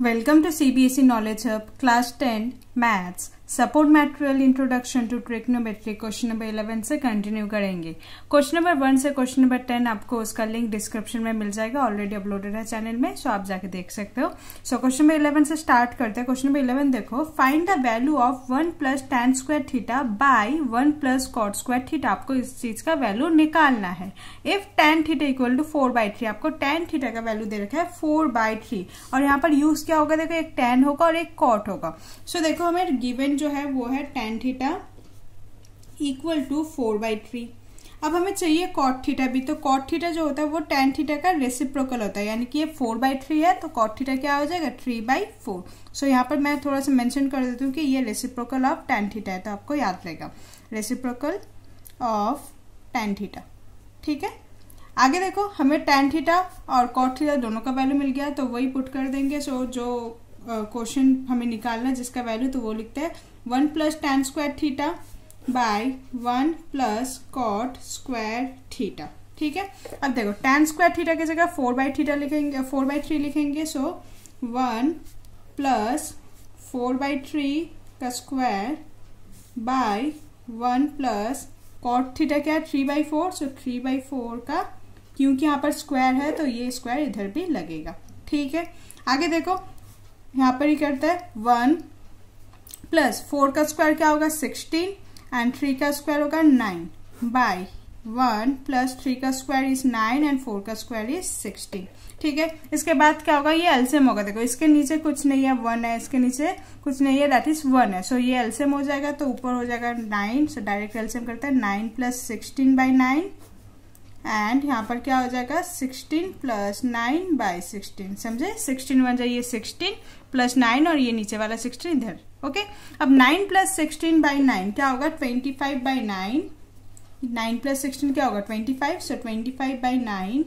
Welcome to CBSE Knowledge Hub, Class 10, Maths. Support material introduction to trigonometry question number 11 से continue करेंगे। Question number 1 से question number 10 आपको उसका link description में मिल जाएगा, ऑलरेडी अपलोडेड है चैनल में, सो आप जाके देख सकते हो। सो क्वेश्चन नंबर 11 से स्टार्ट करते हैं। क्वेश्चन नंबर 11 देखो, find the value of 1 plus tan square theta by 1 plus cot square theta. आपको इस चीज का वैल्यू निकालना है। If tan theta equal to 4/3, आपको tan थीटा का वैल्यू दे रखा है 4/3 और यहाँ पर यूज क्या होगा, देखो एक tan होगा और एक कॉट होगा। सो देखो हमें गिवन जो है वो है tan थीटा इक्वल टू 4/3। अब हमें चाहिए cot थीटा भी, तो cot थीटा जो होता है वो tan थीटा का रेसिप्रोकल होता है, यानी कि ये 4/3 है तो cot थीटा क्या हो जाएगा 3/4। सो यहाँ पर मैं थोड़ा सा मेंशन कर देती हूँ कि ये रेसिप्रोकल ऑफ tan थीटा है, तो आपको याद रहेगा रेसिप्रोकल ऑफ tan थीटा। ठीक है, आगे देखो हमें tan थीटा और cot थीटा दोनों का वैल्यू मिल गया, तो वही पुट कर देंगे। सो जो क्वेश्चन हमें निकालना है जिसका वैल्यू, तो वो लिखते हैं 1 plus tan square theta by 1 plus cot square theta. ठीक है, अब देखो tan स्क्वायर थीटा की जगह 4/3 लिखेंगे, 4/3 लिखेंगे। सो 1 प्लस 4/3 का square by 1 plus cot theta क्या है 3/4। सो 3/4 का, क्योंकि यहाँ पर स्क्वायर है तो ये स्क्वायर इधर भी लगेगा। ठीक है, आगे देखो यहाँ पर ही करता है 1 प्लस 4 का स्क्वायर क्या होगा 16 एंड 3 का स्क्वायर होगा 9 बाई 1 प्लस 3 का स्क्वायर इज 9 एंड 4 का स्क्वायर इज 16। ठीक है, इसके बाद क्या होगा, ये एलसीएम होगा। देखो इसके नीचे कुछ नहीं है 1 है, इसके नीचे कुछ नहीं है दैट इज 1 है। सो ये एलसीएम हो जाएगा, तो ऊपर हो जाएगा 9। सो डायरेक्ट एलसीएम करता है 9 प्लस 16/9 एंड यहाँ पर क्या हो जाएगा 16 प्लस 9/16। समझे, 16 बन जाइए 16 प्लस 9 और ये नीचे वाला 16 इधर। ओके, अब 9 प्लस 16/9 क्या होगा 25/9। 9 प्लस 16 क्या होगा 25। सो 25/9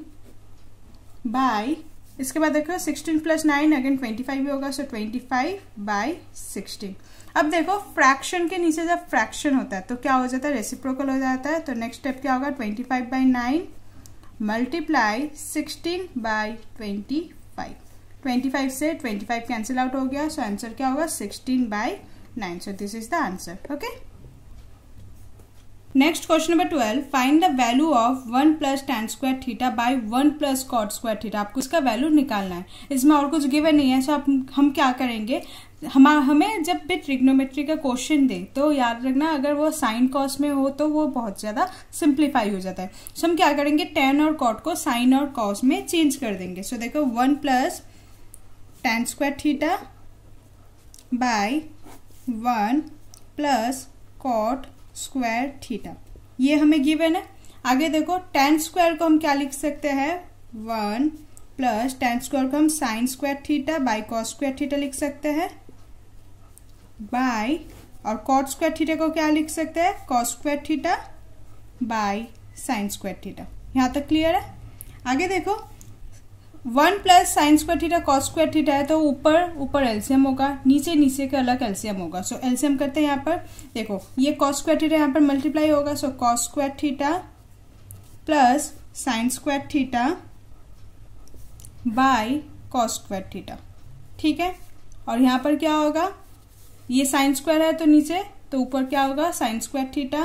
बाई, इसके बाद देखो 16 प्लस 9 अगेन 25 भी होगा। सो 25/16। अब देखो फ्रैक्शन के नीचे जब फ्रैक्शन होता है तो क्या हो जाता है, रेसिप्रोकल हो जाता है। तो नेक्स्ट स्टेप क्या होगा 25/9 मल्टीप्लाई 16/25। 25 से 25 कैंसिल आउट हो गया। सो आंसर क्या होगा 16/9। So this is the answer. Okay, next question number 12, find the value of 1 plus tan square theta by 1 plus cot square theta. आपको इसका वैल्यू निकालना है, इसमें और कुछ गिवन नहीं है। सो हम क्या करेंगे, हमें जब भी ट्रिग्नोमेट्री का क्वेश्चन दे तो याद रखना, अगर वो साइन कॉस में हो तो वो बहुत ज्यादा सिंप्लीफाई हो जाता है। सो हम क्या करेंगे, tan और कॉट को साइन और कॉस में चेंज कर देंगे। सो देखो 1 plus tan square theta by 1 plus cot square theta, ये हमें गिवन है। आगे देखो tan स्क्वायर को हम क्या लिख सकते हैं 1 प्लस tan स्क्वायर को हम sign square theta by cos square theta लिख सकते हैं बाई, और कॉट स्क्वायर थीटा को क्या लिख सकते हैं cos square theta by sine square theta. यहां तक क्लियर है। आगे देखो 1 plus sign square theta cos square theta है, तो ऊपर एलसीएम होगा, नीचे का अलग एलसीएम होगा। सो एलसीएम करते हैं यहाँ पर, देखो ये कॉस स्क्वायर थीटा यहाँ पर मल्टीप्लाई होगा। So cos square theta plus sign square theta by cos square theta. ठीक है, और यहाँ पर क्या होगा, ये साइन स्क्वायर है तो नीचे, तो ऊपर क्या होगा sign square theta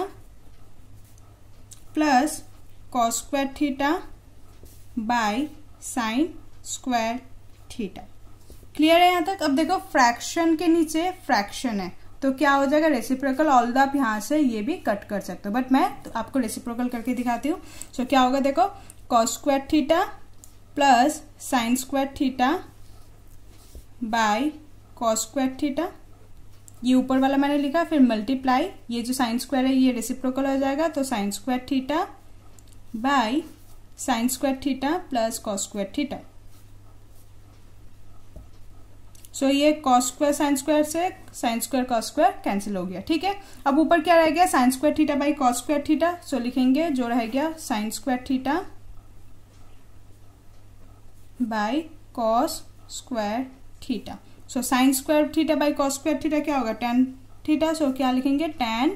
plus cos square theta by sine square theta. Clear है यहाँ तक। अब देखो फ्रैक्शन के नीचे फ्रैक्शन है तो क्या हो जाएगा रेसिप्रोकल, ऑल्दो आप यहाँ से ये भी कट कर सकते हो, बट मैं तो आपको रेसिप्रोकल करके दिखाती हूँ। सो क्या होगा देखो cos square theta plus sign square theta by cos square theta, ये ऊपर वाला मैंने लिखा, फिर मल्टीप्लाई, ये जो साइन स्क्वायर है ये रेसिप्रोकल हो जाएगा, तो sine square theta by sine square theta plus cos square theta. So ये कॉस स्क्वायर साइन स्क्वायर से sine square cos square cancel हो गया। ठीक है, अब ऊपर क्या रह गया sine square theta by cos square theta. So लिखेंगे जो रह गया sine square theta by cos square theta. So sine square theta by cos square theta क्या होगा tan थीटा। सो क्या लिखेंगे tan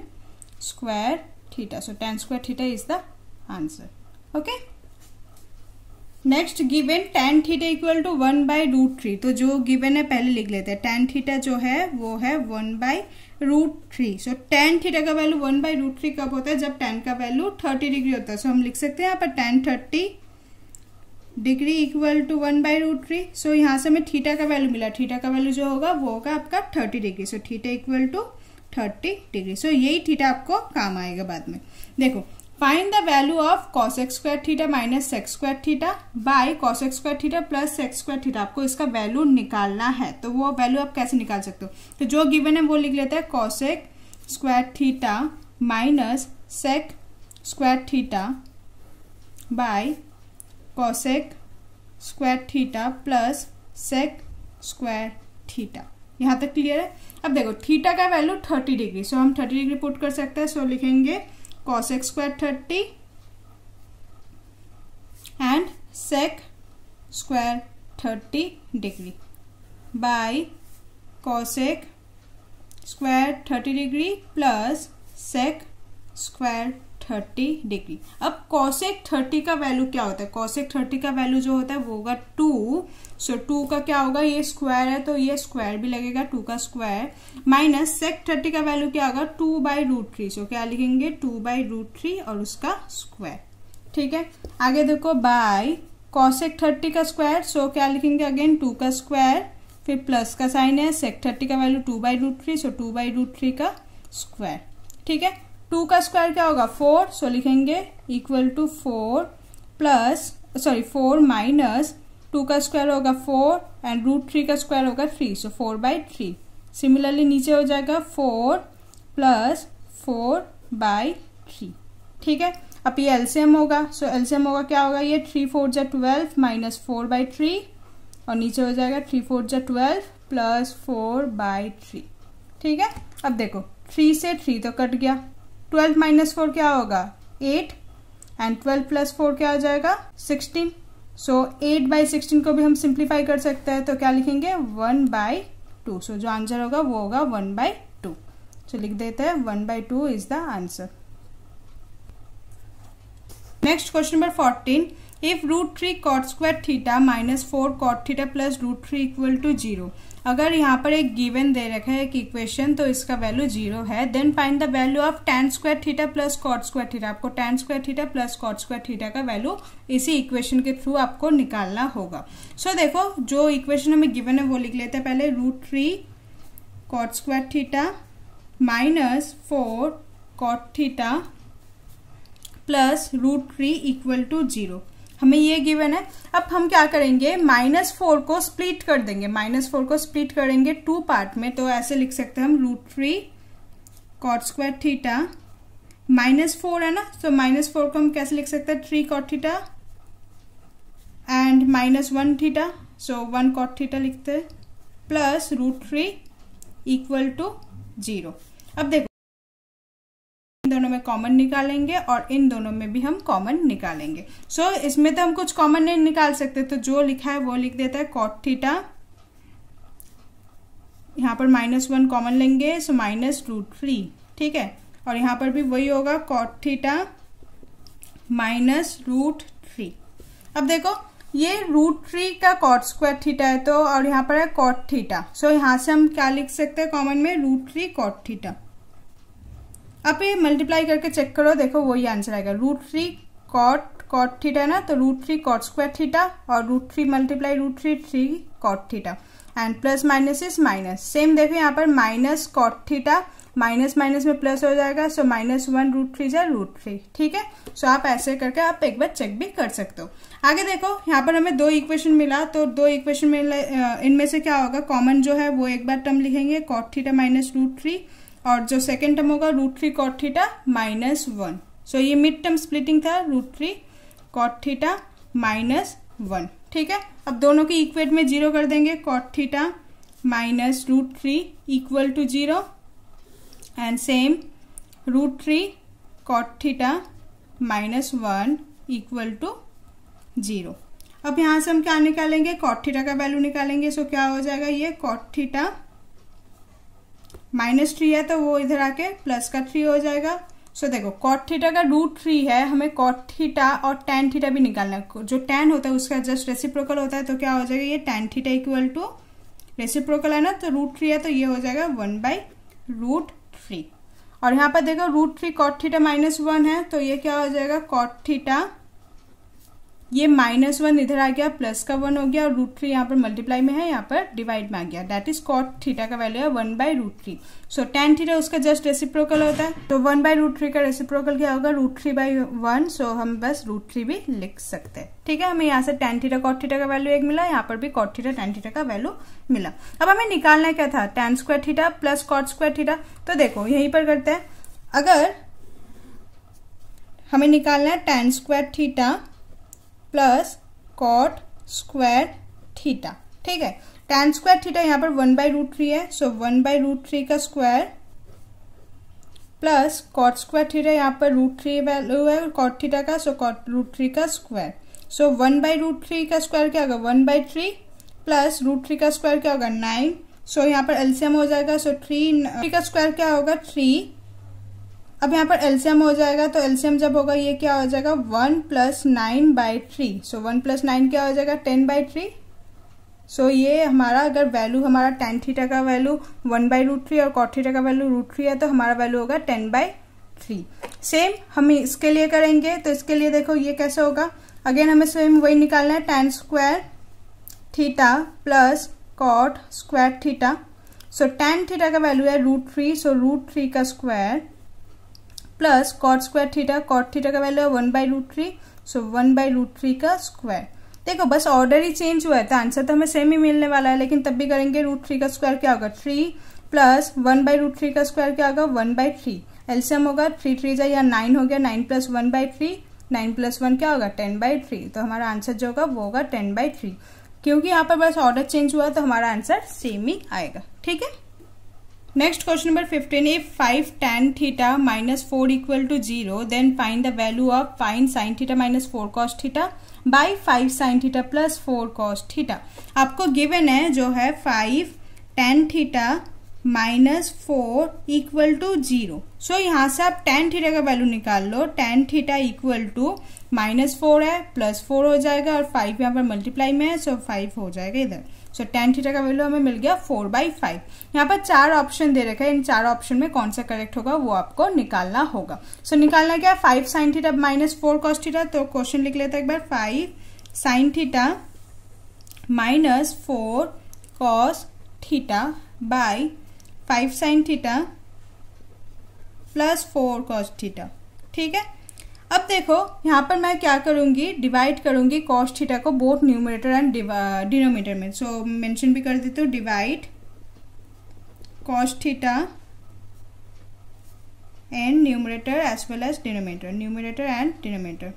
square theta. So tan square theta is the answer. Okay, next given tan theta equal to 1/√3। तो जो given है पहले लिख लेते हैं। tan थीटा जो है वो है 1/√3। सो tan थीटा का वैल्यू 1/√3 कब होता है? जब tan का वैल्यू 30 डिग्री होता है। सो हम लिख सकते हैं यहाँ पर tan 30 डिग्री इक्वल टू 1/√3। सो यहाँ से हमें थीटा का वैल्यू मिला। थीटा का वैल्यू जो होगा वो होगा आपका 30 degree. So theta equal to 30 degree. So यही थीटा आपको काम आएगा बाद में। देखो, find the value of cosx square theta minus sec square theta by cosx square theta plus sec square theta. आपको इसका वैल्यू निकालना है। तो वो वैल्यू आप कैसे निकाल सकते हो? तो जो गिवन है वो लिख लेते हैं cosec square theta minus sec square theta bye cosec square theta plus sec square theta. यहां तक क्लियर है? अब देखो, थीटा का वैल्यू 30 डिग्री। सो हम 30 डिग्री पुट कर सकते हैं। सो लिखेंगे cosec square 30 and sec square 30 degree by cosec square 30 degree plus sec square 30 degree. अब cosec 30 का वैल्यू क्या होता है? cosec 30 का वैल्यू जो होता है वो होगा 2। सो 2 का क्या होगा? ये स्क्वायर है तो ये स्क्वायर भी लगेगा, 2 का स्क्वायर माइनस sec 30 का वैल्यू क्या होगा? 2/√3। सो क्या लिखेंगे? 2/√3 और उसका स्क्वायर। ठीक है, आगे देखो, बाय cosec 30 का स्क्वायर। सो क्या लिखेंगे? अगेन 2 का स्क्वायर, फिर प्लस का साइन है, sec 30 का वैल्यू 2/√3। सो 2/√3 का स्क्वायर। ठीक है, 2 का स्क्वायर क्या होगा? 4। सो लिखेंगे इक्वल टू 4 माइनस 2 का स्क्वायर होगा 4 एंड √3 का स्क्वायर होगा 3। सो 4/3। सिमिलरली नीचे हो जाएगा 4 प्लस 4/3। ठीक है, अब ये एलसीएम होगा। सो एलसीएम होगा क्या होगा? ये 3 4 जा 12 माइनस 4/3 और नीचे हो जाएगा 3 4 जा 12 प्लस 4/3। ठीक है, अब देखो 3 से 3 तो कट गया। 12 माइनस 4 क्या होगा? 8 एंड 12 प्लस 4 क्या हो जाएगा? 16। सो 8/16 को भी हम सिंप्लीफाई कर सकते हैं। तो क्या लिखेंगे? 1/2। सो जो आंसर होगा वो होगा 1/2। सो लिख देते हैं 1/2 is the answer. Next question number 14। If √3 cot square theta minus 4 cot theta plus √3 equal to 0। अगर यहाँ पर एक गिवन दे रखा है एक इक्वेशन, तो इसका वैल्यू 0 है। Then find the value of tan square theta plus cot square theta. आपको tan square theta plus cot square theta का वैल्यू इसी इक्वेशन के थ्रू आपको निकालना होगा। सो देखो, जो इक्वेशन हमें गिवन है वो लिख लेते हैं पहले। √3 cot square theta minus 4 cot theta plus √3 equal to 0। हमें ये गिवन है। अब हम क्या करेंगे? -4 को स्प्लिट कर देंगे। -4 को स्प्लिट करेंगे 2 पार्ट में। तो ऐसे लिख सकते हैं हम √3 cot स्क्वायर थीटा -4 है ना, तो -4 को हम कैसे लिख सकते हैं? 3 cot theta and -1 theta. So 1 cot theta लिखते हैं प्लस √3 इक्वल टू 0। अब देखो, इन दोनों में कॉमन निकालेंगे और इन दोनों में भी हम कॉमन निकालेंगे। सो इसमें तो हम कुछ कॉमन नहीं निकाल सकते, तो जो लिखा है वो लिख देता है cot थीटा। यहाँ पर -1 कॉमन लेंगे, सो -√3। ठीक है, और यहाँ पर भी वही होगा cot थीटा -√3। अब देखो, ये √3 का cot स्क्वायर थीटा है तो, और यहाँ पर है cot थीटा। सो यहाँ से हम क्या लिख सकते हैं कॉमन में? √3 cot थीटा। अब ये मल्टीप्लाई करके चेक करो, देखो वही आंसर आएगा। √3 cot थीटा है ना, तो √3 cot स्क्वायर थीटा और √3 multiply √3 3 cot theta and plus minus is minus. Same देखो यहाँ पर minus cot theta minus minus में प्लस हो जाएगा। सो -1 √3 जा √3। ठीक है, सो आप ऐसे करके आप एक बार चेक भी कर सकते हो। आगे देखो, यहाँ पर हमें 2 इक्वेशन मिला, तो 2 इक्वेशन में इनमें से क्या होगा? कॉमन जो है वो एक बार टर्म लिखेंगे cot थीटा माइनस √3 और जो सेकेंड टर्म होगा √3 cot थीटा -1। सो ये मिड टर्म स्प्लिटिंग था, √3 cot थीटा -1। ठीक है, अब दोनों की इक्वेट में 0 कर देंगे। cot theta minus √3 equal to 0 and same √3 cot theta -1 equal to 0। अब यहां से हम क्या निकालेंगे? cot थीटा का वैल्यू निकालेंगे। सो क्या हो जाएगा? ये cot थीटा -3 है तो वो इधर आके प्लस का 3 हो जाएगा। सो देखो कॉट थीटा का √3 है, हमें कॉट थीटा और टैन थीटा भी निकालना है। जो टैन होता है उसका जस्ट रेसिप्रोकल होता है, तो क्या हो जाएगा ये tan theta equal to reciprocal है ना, तो √3 है तो ये हो जाएगा 1/√3। और यहाँ पर देखो √3 कॉट थीटा -1 है, तो ये क्या हो जाएगा कॉट थीटा, ये -1 इधर आ गया, प्लस का 1 हो गया, और √3 यहाँ पर मल्टीप्लाई में है, यहाँ पर डिवाइड में आ गया। दैट इज कॉट थीटा का वैल्यू है 1/√3। सो टैन थीटा उसका जस्ट रेसिप्रोकल होता है, तो 1/√3 का रेसिप्रोकल क्या होगा √3/1। सो हम बस √3 भी लिख सकते हैं। ठीक है, हमें यहाँ से टैन थीटा कॉट थीटा का वैल्यू एक मिला, यहाँ पर भी कॉट थीटा टैन थीटा का वैल्यू मिला। अब हमें निकालना क्या था, tan square theta plus cot square theta. तो देखो यहीं पर करते हैं, अगर हमें निकालना है tan square theta plus cot square theta. ठीक है, टैन स्क्वायर थीटा यहाँ पर 1/√3 है, सो 1/√3 का square plus cot square theta, यहाँ पर √3 वैल्यू है कॉट थीटा का, सो कॉट √3 का स्क्वायर। सो 1/√3 का स्क्वायर क्या होगा 1/3 प्लस √3 का स्क्वायर क्या होगा 9। सो यहाँ पर एलसीएम हो जाएगा, सो 3 का स्क्वायर क्या होगा 3। अब यहाँ पर एलसीएम हो जाएगा, तो एलसीएम जब होगा ये क्या हो जाएगा 1 + 9/3। सो 1 + 9 क्या हो जाएगा 10/3। सो ये हमारा अगर वैल्यू हमारा टैन थीटा का वैल्यू 1/√3 और कॉट थीटा का वैल्यू √3 है, तो हमारा वैल्यू होगा 10/3। सेम हम इसके लिए करेंगे, तो इसके लिए देखो ये कैसे होगा, अगेन हमें सेम वही निकालना है, tan square theta plus cot square theta. So tan theta का वैल्यू है √3, सो √3 का square plus cot square theta, cot theta का वैल्यू है 1/√3, सो 1/√3 का स्क्वायर। देखो बस ऑर्डर ही चेंज हुआ है, तो आंसर तो हमें सेम ही मिलने वाला है, लेकिन तब भी करेंगे। √3 का स्क्वायर क्या होगा 3 प्लस 1/√3 का स्क्वायर क्या होगा 1/3। एलसीएम होगा 3 जा या 9 हो गया, 9 + 1/3, 9 + 1 क्या होगा 10/3। तो हमारा आंसर जो होगा वो होगा 10/3। क्योंकि यहाँ पर बस ऑर्डर चेंज हुआ तो हमारा आंसर सेम ही आएगा। ठीक है, next question number 15, if 5 tan theta -4 = 0, then find the value of five sin theta -4 cos theta by 5 sin theta plus 4 cos theta. आपको गिवन है जो है 5 tan थीटा -4 = 0। सो यहाँ से आप tan थीटा का वैल्यू निकाल लो, tan थीटा इक्वल टू -4 है प्लस 4 हो जाएगा, और 5 यहाँ पर मल्टीप्लाई में है, सो 5 हो जाएगा इधर। सो tan थीटा का वैल्यू हमें मिल गया 4/5। यहाँ पर 4 ऑप्शन दे रखे हैं, इन 4 ऑप्शन में कौन सा करेक्ट होगा वो आपको निकालना होगा। सो निकालना क्या 5 sin थीटा -4 cos थीटा। तो क्वेश्चन लिख लेते हैं एक बार, 5 sin theta -4 cos theta by 5 sin theta plus 4 cos theta. ठीक है, अब देखो यहाँ पर मैं क्या करूंगी, डिवाइड करूंगी cos थीटा को बोथ न्यूमरेटर एंड डिनोमिनेटर में। सो मेंशन भी कर देती हूँ, divide cos theta and numerator as well as denominator, numerator and denominator.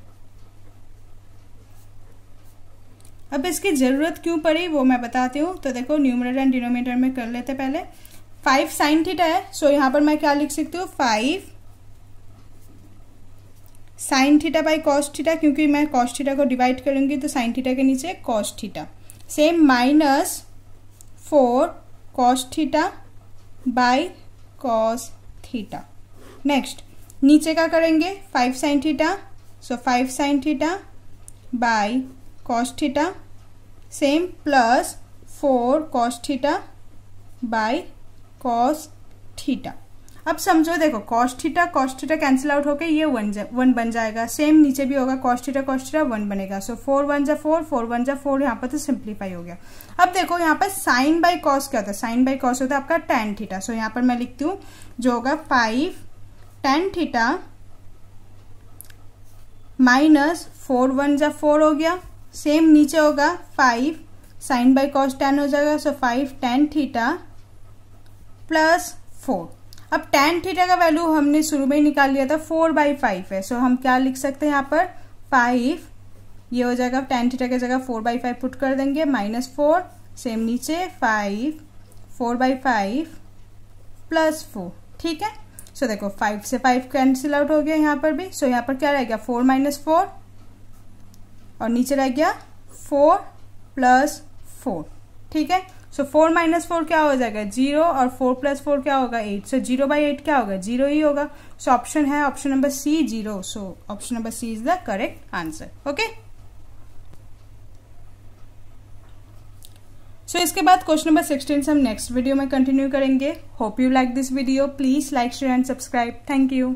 अब इसकी जरूरत क्यों पड़ी वो मैं बताती हूँ। तो देखो न्यूमरेटर एंड डिनोमिनेटर में कर लेते पहले। 5 sin थीटा है, सो यहाँ पर मैं क्या लिख सकती हूँ 5 sin theta by cos theta, क्योंकि मैं cos थीटा को डिवाइड करूंगी तो sin थीटा के नीचे cos theta. Same -4 cos theta by cos theta. Next नीचे क्या करेंगे 5 sin theta, so 5 sin theta by cos theta, same plus 4 cos theta by cos theta. अब समझो देखो cos थीटा कैंसिल आउट होके ये 1 बन जाएगा। सेम नीचे भी होगा cos थीटा 1 बनेगा। सो 4 1 जा 4, 4 1 जा 4, यहाँ पर तो सिंप्लीफाई हो गया। अब देखो यहाँ पर साइन बाई कॉस क्या होता है, साइन बाई कॉस होता है आपका tan थीटा। सो यहाँ पर मैं लिखती हूँ जो होगा 5 tan थीटा -4 1 जा 4 हो गया। सेम नीचे होगा 5 साइन बाई कॉस tan हो जाएगा। सो 5 tan थीटा प्लस 4। अब tan थीटा का वैल्यू हमने शुरू में ही निकाल लिया था 4/5 है। सो हम क्या लिख सकते हैं यहाँ पर 5, ये हो जाएगा tan थीटा की जगह 4/5 पुट कर देंगे, -4, सेम नीचे 5 4/5 प्लस 4। ठीक है, सो देखो 5 से 5 कैंसिल आउट हो गया यहाँ पर भी। सो यहाँ पर क्या रह गया 4 - 4, और नीचे रह गया 4 + 4। ठीक है, सो 4 माइनस 4 क्या हो जाएगा 0 और 4 प्लस 4 क्या होगा 8. सो 0/8 क्या होगा 0 ही होगा. सो ऑप्शन है option number C 0. So option number C is the correct answer. Okay. So इसके बाद क्वेश्चन नंबर 16 से हम नेक्स्ट वीडियो में कंटिन्यू करेंगे. Hope you like this video. Please like share and subscribe. Thank you.